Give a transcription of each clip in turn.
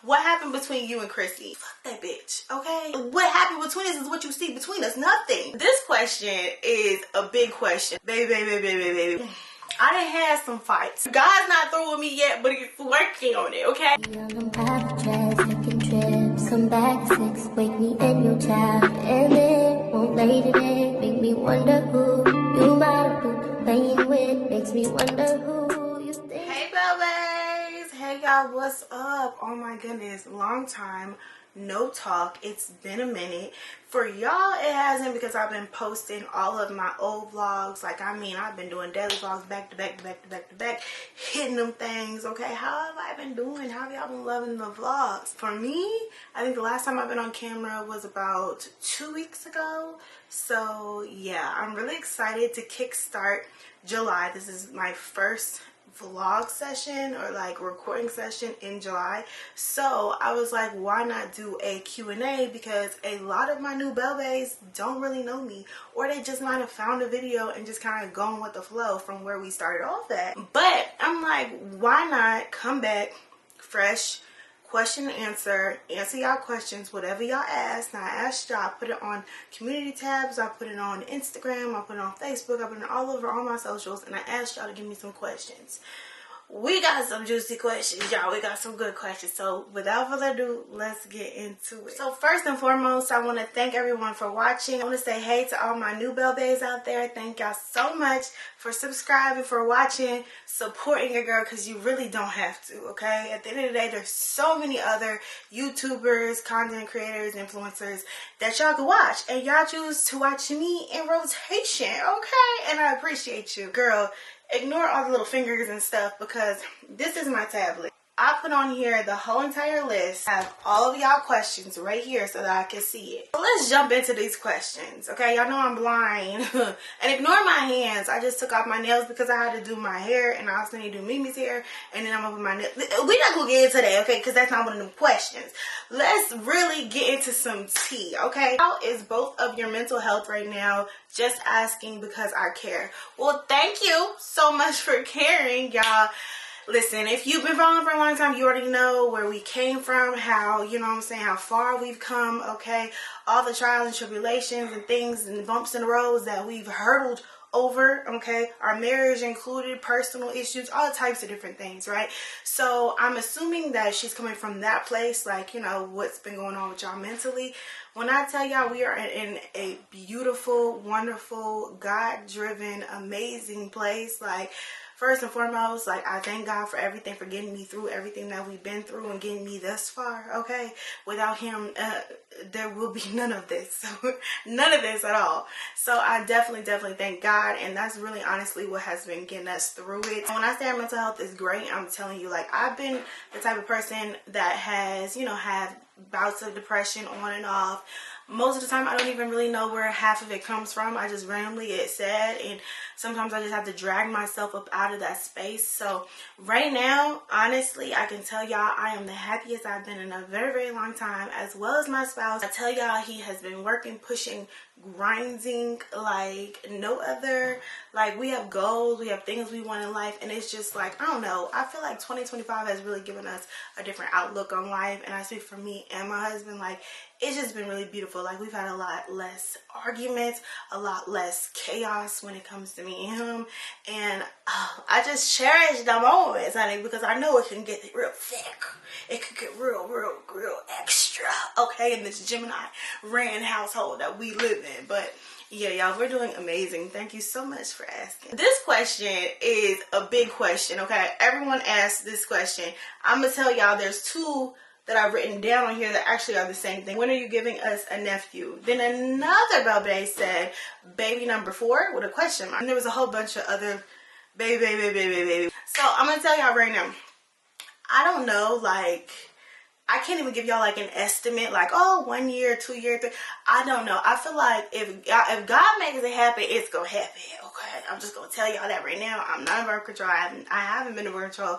What happened between you and Chrissy? Fuck that bitch, okay? What happened between us is what you see between us, nothing. This question is a big question. Baby. I done had some fights. God's not through with me yet, but he's working on it, okay? Taking trips, come back 6, wake me and your child, and then won't lay today, make me wonder who you might be playing with, makes me wonder who you think. Hey Baes, hey y'all, what's up? Oh my goodness, long time no talk. It's been a minute. For y'all it hasn't, because I've been posting all of my old vlogs. Like, I mean, I've been doing daily vlogs back to back, hitting them things. Okay, how have I been doing? How have y'all been loving the vlogs? For me, I think the last time I've been on camera was about 2 weeks ago. So yeah, I'm really excited to kickstart July. This is my first vlog session, or like recording session in July. So I was like, why not do a Q&A, because a lot of my new Baes don't really know me, or they just might have found a video and just kind of going with the flow from where we started off at. But I'm like, why not come back fresh, question and answer y'all questions, whatever y'all ask. Now, I asked y'all, I put it on community tabs, I put it on Instagram, I put it on Facebook, I put it all over all my socials, and I asked y'all to give me some questions. We got some juicy questions, y'all. We got some good questions. So without further ado, let's get into it. So first and foremost, I want to thank everyone for watching. I want to say hey to all my new Baes out there. Thank y'all so much for subscribing, for watching, supporting your girl, because you really don't have to, okay? At the end of the day, there's so many other YouTubers, content creators, influencers that y'all can watch, and y'all choose to watch me in rotation, okay? And I appreciate you. Girl, ignore all the little fingers and stuff, because this is my tablet. I put on here the whole entire list. I have all of y'all questions right here so that I can see it. So let's jump into these questions, okay? Y'all know I'm blind. And ignore my hands. I just took off my nails because I had to do my hair, and I also need to do Mimi's hair, and then I'm gonna put my nails. We're not gonna get into that, okay? Because that's not one of them questions. Let's really get into some tea, okay? How is both of your mental health right now? Just asking because I care. Well, thank you so much for caring, y'all. Listen, if you've been following for a long time, you already know where we came from, how, you know what I'm saying, how far we've come, okay? All the trials and tribulations and things and bumps in the roads that we've hurdled over, okay? Our marriage included, personal issues, all types of different things, right? So I'm assuming that she's coming from that place, like, you know, what's been going on with y'all mentally. When I tell y'all we are in a beautiful, wonderful, God-driven, amazing place, like, first and foremost, like, I thank God for everything, for getting me through everything that we've been through and getting me thus far, okay? Without him, there will be none of this. None of this at all. So I definitely thank God, and that's really honestly what has been getting us through it. And when I say our mental health is great, I'm telling you, like, I've been the type of person that has, you know, had bouts of depression on and off. Most of the time, I don't even really know where half of it comes from. I just randomly get sad, and sometimes I just have to drag myself up out of that space. So right now, honestly, I can tell y'all I am the happiest I've been in a very long time, as well as my spouse. I tell y'all he has been working, pushing, grinding like no other. Like, we have goals, we have things we want in life, and it's just like, I don't know, I feel like 2025 has really given us a different outlook on life. And I speak for me and my husband, like, it's just been really beautiful. Like, we've had a lot less arguments, a lot less chaos when it comes to me and him, and I just cherish the moments, honey, because I know it can get real thick. It could get real extra, okay, in this Gemini ran household that we live in. But yeah, y'all, we're doing amazing. Thank you so much for asking. This question is a big question, okay? Everyone asks this question. I'm gonna tell y'all there's two that I've written down on here that actually are the same thing. When are you giving us a nephew? Then another Baes said, baby number 4 with a question mark. And there was a whole bunch of other baby. So I'm gonna tell y'all right now, I don't know, like, I can't even give y'all like an estimate, like, oh, 1 year, 2 year, 3. I don't know. I feel like if God makes it happen, it's gonna happen. Okay, I'm just gonna tell y'all that right now. I'm not in birth control. I haven't been in birth control.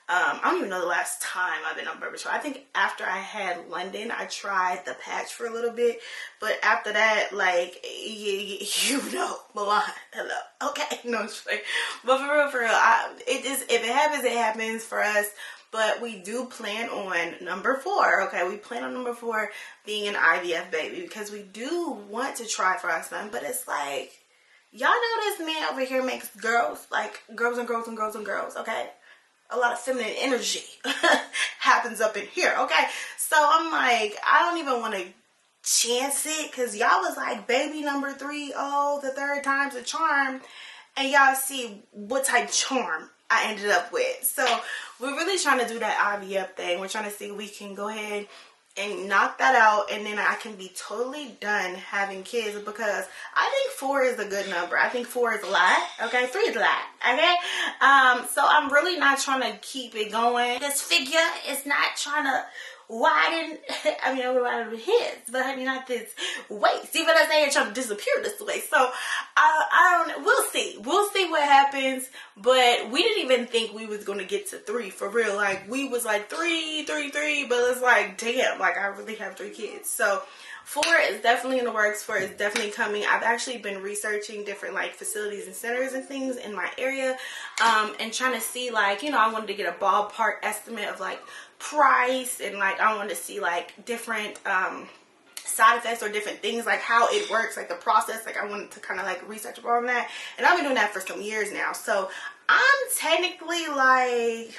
I don't even know the last time I've been on birth control. I think after I had London, I tried the patch for a little bit, but after that, like, you know, Milan, hello, okay, no, but for real, if it happens, it happens for us. but we do plan on number 4. Okay, we plan on number 4 being an IVF baby because we do want to try for our son, but it's like, y'all know this man over here makes girls, like girls and girls and girls and girls, okay? A lot of feminine energy happens up in here, okay? So I'm like, I don't even want to chance it because y'all was like, baby number 3, oh, the 3rd time's a charm. And y'all see what type of charm I ended up with. So we're really trying to do that IVF thing. We're trying to see if we can go ahead and knock that out, and then I can be totally done having kids, because I think 4 is a good number. I think 4 is a lot. Okay, 3 is a lot. Okay, so I'm really not trying to keep it going. This figure is not trying to widen. I mean, I'm widen his, but I mean not this waist. See what I'm saying? Trying to disappear this way. So I don't. We'll see. We'll see what happens. But we didn't even think we was gonna get to 3 for real. Like we was like 3, 3, 3, but it's like damn. Like I really have 3 kids. So 4 is definitely in the works. 4 is definitely coming. I've actually been researching different like facilities and centers and things in my area, and trying to see like, you know, I wanted to get a ballpark estimate of like price, and like I wanted to see like different side effects or different things, like how it works, like the process. Like I wanted to kind of like research on that, and I've been doing that for some years now. So I'm technically like,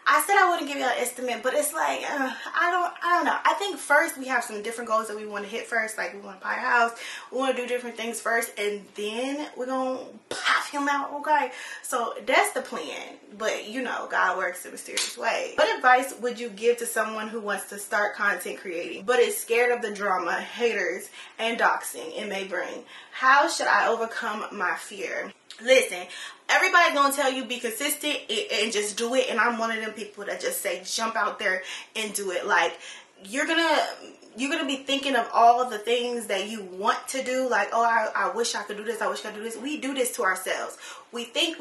I said I wouldn't give you an estimate, but it's like I don't know. I think first we have some different goals that we want to hit first. Like we want to buy a house, we want to do different things first, and then we're gonna pop him out. Okay, so that's the plan. But you know, God works in mysterious ways. What advice would you give to someone who wants to start content creating but is scared of the drama, haters, and doxing it may bring? How should I overcome my fear? Listen, everybody's gonna tell you be consistent and just do it, and I'm one of them people that just say jump out there and do it. Like you're gonna be thinking of all of the things that you want to do, like, oh, I wish I could do this, I wish I could do this. We do this to ourselves. We think,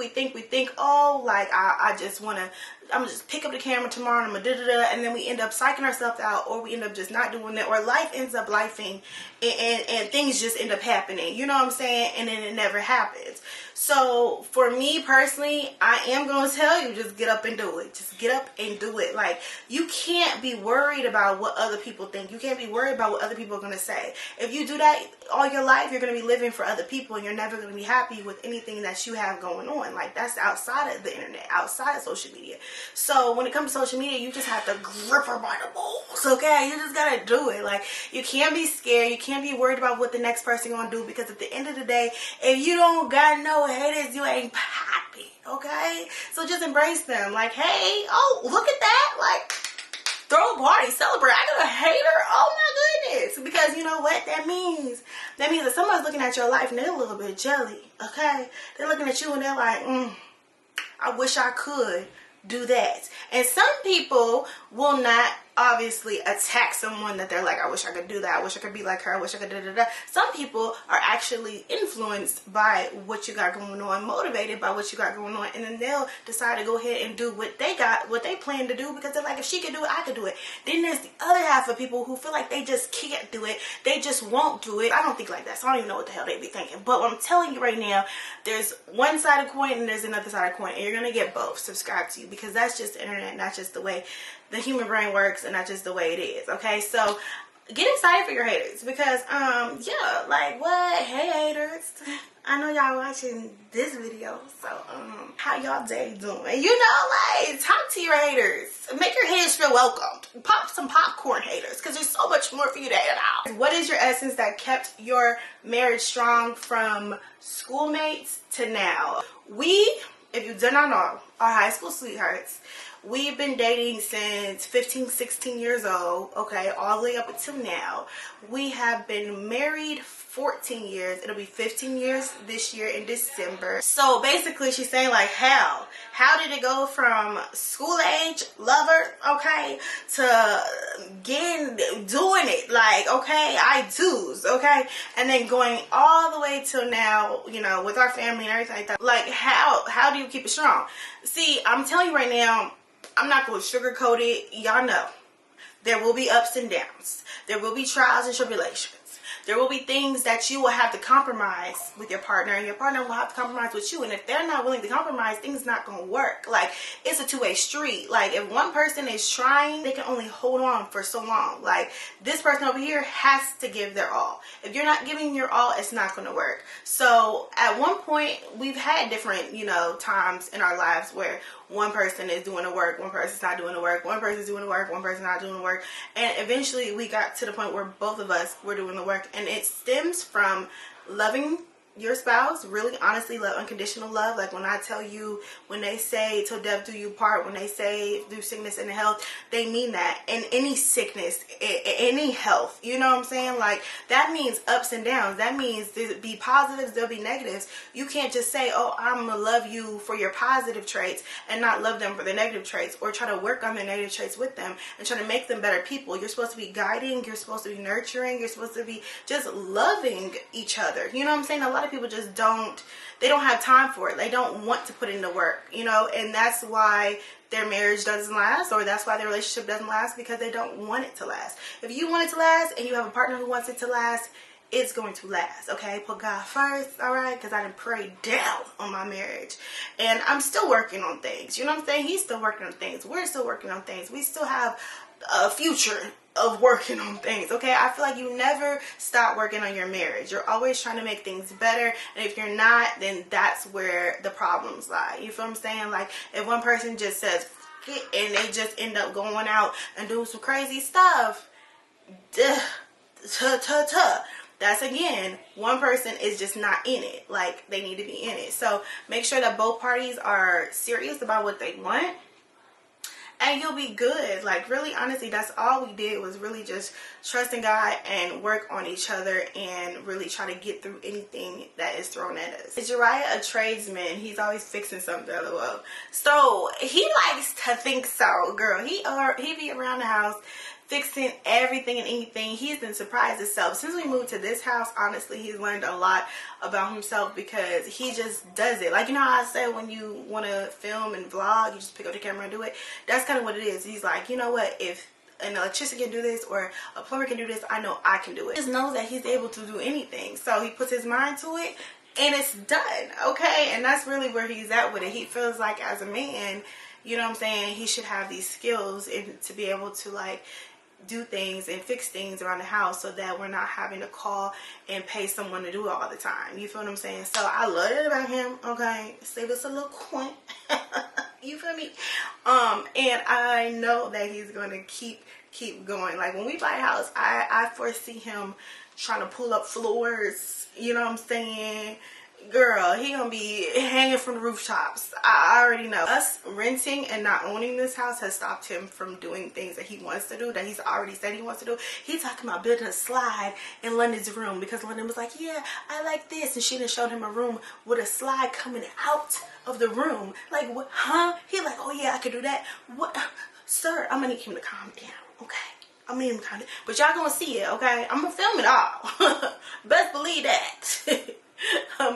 oh, like I just wanna, I'm gonna just pick up the camera tomorrow and I'm gonna da-da-da, and then we end up psyching ourselves out, or we end up just not doing it, or life ends up lifing, and things just end up happening, you know what I'm saying, and then it never happens. So for me personally, I am gonna tell you, just get up and do it. Just get up and do it. Like you can't be worried about what other people think. You can't be worried about what other people are gonna say. If you do that all your life, you're gonna be living for other people, and you're never gonna be happy with anything that you have going on. Like that's outside of the internet, outside of social media. So when it comes to social media, you just have to grip her by the balls, okay? You just gotta do it. Like you can't be scared. You can't be worried about what the next person gonna do, because at the end of the day, if you don't got no haters, you ain't popping, okay? So just embrace them. Like, hey, oh, look at that. Like, throw a party, celebrate. I got a hater. Oh my goodness. Because you know what that means? That means that someone's looking at your life and they're a little bit jelly, okay? They're looking at you and they're like, I wish I could do that. And some people will not obviously attack someone that they're like, I wish I could do that, I wish I could be like her, I wish I could da-da-da. Some people are actually influenced by what you got going on, motivated by what you got going on, and then they'll decide to go ahead and do what they got, what they plan to do, because they're like, if she can do it, I can do it. Then there's the other half of people who feel like they just can't do it, they just won't do it. I don't think like that, so I don't even know what the hell they be thinking. But what I'm telling you right now, there's one side of the coin and there's another side of the coin, and you're gonna get both. Subscribe to you, because that's just the internet, not just the way the human brain works, and not just the way it is. Okay, so get excited for your haters, because yeah, like what? Hey haters, I know y'all watching this video, so how y'all day doing? You know, like talk to your haters, make your haters feel welcomed, pop some popcorn haters, because there's so much more for you to hate out. What is your essence that kept your marriage strong from schoolmates to now? If you do not know, are high school sweethearts. We've been dating since 15, 16 years old, okay, all the way up until now. We have been married 14 years. It'll be 15 years this year in December. So basically she's saying like, how did it go from school age lover, okay, to doing it, like, okay, I do's, okay, and then going all the way till now, you know, with our family and everything like that. Like how do you keep it strong? See, I'm telling you right now, I'm not going to sugarcoat it. Y'all know there will be ups and downs. There will be trials and tribulations. There will be things that you will have to compromise with your partner, and your partner will have to compromise with you. And if they're not willing to compromise, things not gonna work. Like, it's a two-way street. Like, if one person is trying, they can only hold on for so long. Like, this person over here has to give their all. If you're not giving your all, it's not gonna work. So at one point, we've had different, you know, times in our lives where one person is doing the work, one person's not doing the work, one person's doing the work, one person's not doing the work. And eventually we got to the point where both of us were doing the work. And it stems from loving your spouse, really honestly love, unconditional love. Like, when I tell you, when they say till death do you part, when they say through sickness and health, they mean that. And any sickness, any health, you know what I'm saying? Like, that means ups and downs. That means there'll be positives, there'll be negatives. You can't just say, oh, I'm gonna love you for your positive traits and not love them for their negative traits, or try to work on their negative traits with them and try to make them better people. You're supposed to be guiding, you're supposed to be nurturing, you're supposed to be just loving each other. You know what I'm saying? A lot of people just don't have time for it. They don't want to put in the work, you know, and that's why their marriage doesn't last, or that's why their relationship doesn't last, because they don't want it to last. If you want it to last and you have a partner who wants it to last, it's going to last, okay? Put God first, all right? Because I done prayed down on my marriage, and I'm still working on things, you know what I'm saying? He's still working on things. We're still working on things. We still have a future of working on things, okay? I feel like you never stop working on your marriage. You're always trying to make things better, and if you're not, then that's where the problems lie. You feel what I'm saying? Like, if one person just says F it, and they just end up going out and doing some crazy stuff, that's, again, one person is just not in it. Like, they need to be in it. So make sure that both parties are serious about what they want, and you'll be good. Like, really, honestly, that's all we did, was really just trust in God and work on each other and really try to get through anything that is thrown at us. Is Uriah a tradesman? He's always fixing something, lol. So he likes to think so, girl. He be around the house fixing everything and anything. He's been surprised himself. Since we moved to this house, honestly, he's learned a lot about himself, because he just does it. Like, you know how I said when you want to film and vlog, you just pick up the camera and do it? That's kind of what it is. He's like, you know what, if an electrician can do this or a plumber can do this, I know I can do it. He just knows that he's able to do anything. So he puts his mind to it and it's done, okay? And that's really where he's at with it. He feels like, as a man, you know what I'm saying, he should have these skills and to be able to, like, do things and fix things around the house, so that we're not having to call and pay someone to do it all the time. You feel what I'm saying? So I love it about him, okay? Save us a little coin. You feel me? And I know that he's gonna keep going. Like, when we buy a house, I foresee him trying to pull up floors, you know what I'm saying? Girl, he gonna be hanging from the rooftops. I already know. Us renting and not owning this house has stopped him from doing things that he wants to do, that he's already said he wants to do. He's talking about building a slide in London's room, because London was like, yeah, I like this, and she done showed him a room with a slide coming out of the room. Like, what? Huh? He like, oh yeah, I could do that. What? Sir, I'm gonna need him to calm down, okay? I mean, kind of, but y'all gonna see it, okay? I'm gonna film it all. Best believe that.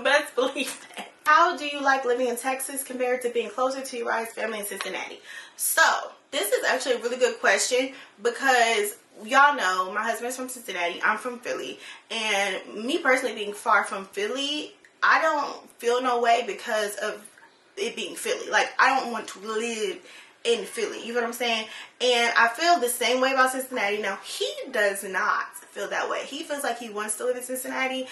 Best believe that. How do you like living in Texas compared to being closer to Uriah's family in Cincinnati? So this is actually a really good question, because y'all know my husband's from Cincinnati, I'm from Philly, and me personally being far from Philly, I don't feel no way because of it being Philly. Like, I don't want to live in Philly, you know what I'm saying? And I feel the same way about Cincinnati. Now, he does not feel that way. He feels like he wants to live in Cincinnati.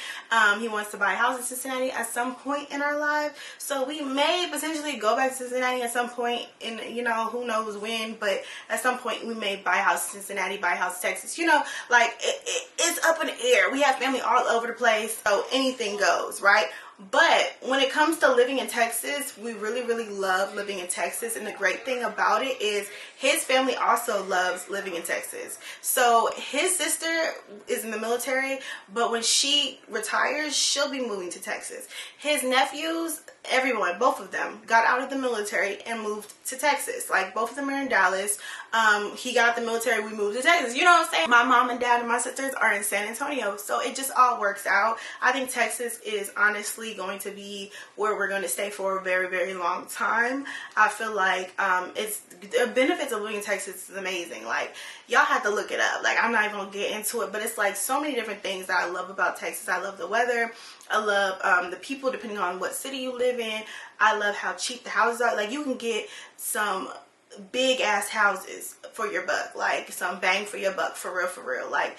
He wants to buy a house in Cincinnati at some point in our life. So we may potentially go back to Cincinnati at some point in, you know, who knows when, but at some point we may buy a house in Cincinnati, buy a house in Texas. You know, like, it's up in the air. We have family all over the place, so anything goes, right? But when it comes to living in Texas, we really, really love living in Texas. And the great thing about it is his family also loves living in Texas. So his sister is in the military, but when she retires, she'll be moving to Texas. His nephews, everyone, both of them, got out of the military and moved to Texas. Like, both of them are in Dallas. He got out of the military, we moved to Texas. You know what I'm saying? My mom and dad and my sisters are in San Antonio. So it just all works out. I think Texas is honestly really going to be where we're going to stay for a very, very long time. I feel like it's the benefits of living in Texas is amazing. Like, y'all have to look it up. Like, I'm not even gonna get into it, but it's like so many different things that I love about Texas. I love the weather. I love the people, depending on what city you live in. I love how cheap the houses are. Like, you can get some big ass houses for your buck, like some bang for your buck, for real. Like,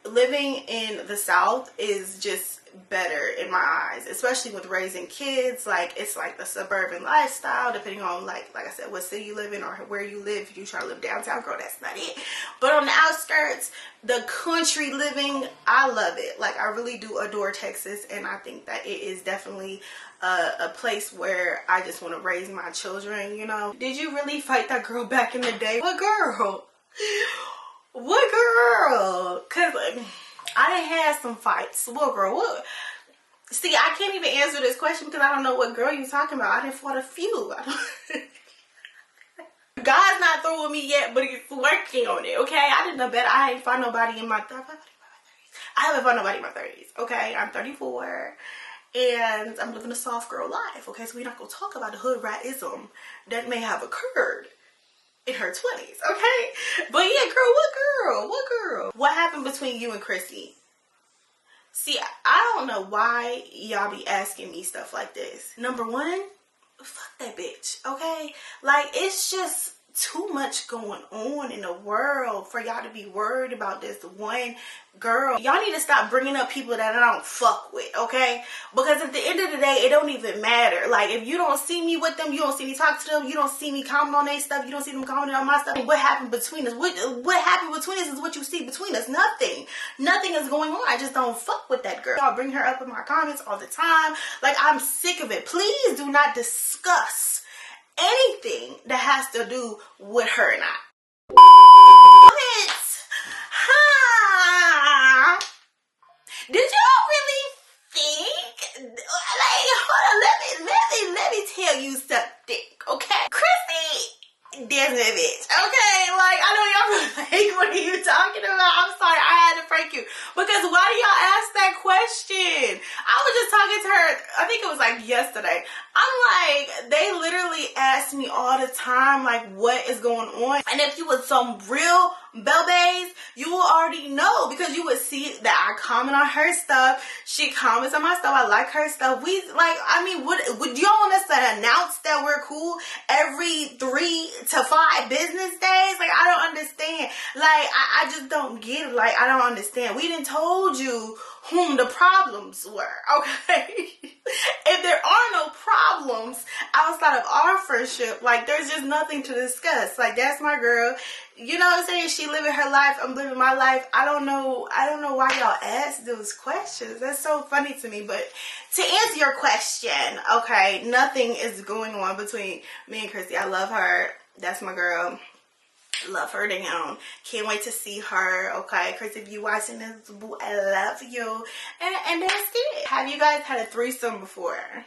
living in the South is just better in my eyes, especially with raising kids. Like, it's like the suburban lifestyle, depending on like I said, what city you live in or where you live. If you try to live downtown, girl, that's not it. But on the outskirts, the country living, I love it. Like, I really do adore Texas, and I think that it is definitely a place where I just want to raise my children, you know. Did you really fight that girl back in the day? What girl? What girl? Because I done had some fights. What girl? What? See, I can't even answer this question because I don't know what girl you're talking about. I done fought a few. God's not through with me yet, but he's working on it, okay? I didn't know better. I ain't fought nobody in my 30s. I haven't fought nobody in my 30s, okay? I'm 34. And I'm living a soft girl life, okay? So we're not going to talk about the hood ratism that may have occurred in her 20s, okay? But yeah, girl, what girl? What happened between you and Chrissy? See, I don't know why y'all be asking me stuff like this. Number one, fuck that bitch, okay? Like, it's just too much going on in the world for y'all to be worried about this one girl. Y'all need to stop bringing up people that I don't fuck with, okay? Because at the end of the day, it don't even matter. Like, if you don't see me with them, you don't see me talk to them, you don't see me comment on their stuff, you don't see them commenting on my stuff, what happened between us? What happened between us is what you see between us. Nothing is going on. I just don't fuck with that girl. Y'all bring her up in my comments all the time. Like, I'm sick of it. Please do not discuss anything that has to do with her and I. Did y'all really think? Like, hold on, let me tell you something, okay? Chrissy, there's no bitch, okay? Like, I know y'all like, what are you talking about? I'm sorry, I had to prank you. Because why do y'all ask that question? I was just talking to her, I think it was like yesterday. I'm like, they literally ask me all the time, like, what is going on? And if you was some real Baes, you will already know, because you would see that I comment on her stuff. She comments on my stuff. I like her stuff. We, like, I mean, would y'all want us to announce that we're cool every 3 to 5 business days? Like, I don't understand. Like, I just don't get it. Like, I don't understand. We done told you whom the problems were, okay? If there are no problems outside of our friendship, like, there's just nothing to discuss. Like, that's my girl. You know what I'm saying? She living her life. I'm living my life. I don't know why y'all ask those questions. That's so funny to me. But to answer your question, okay, nothing is going on between me and Chrissy. I love her. That's my girl. Love her down. Can't wait to see her. Okay, Chrissy, if you watching this, boo, I love you. And that's it. Have you guys had a threesome before?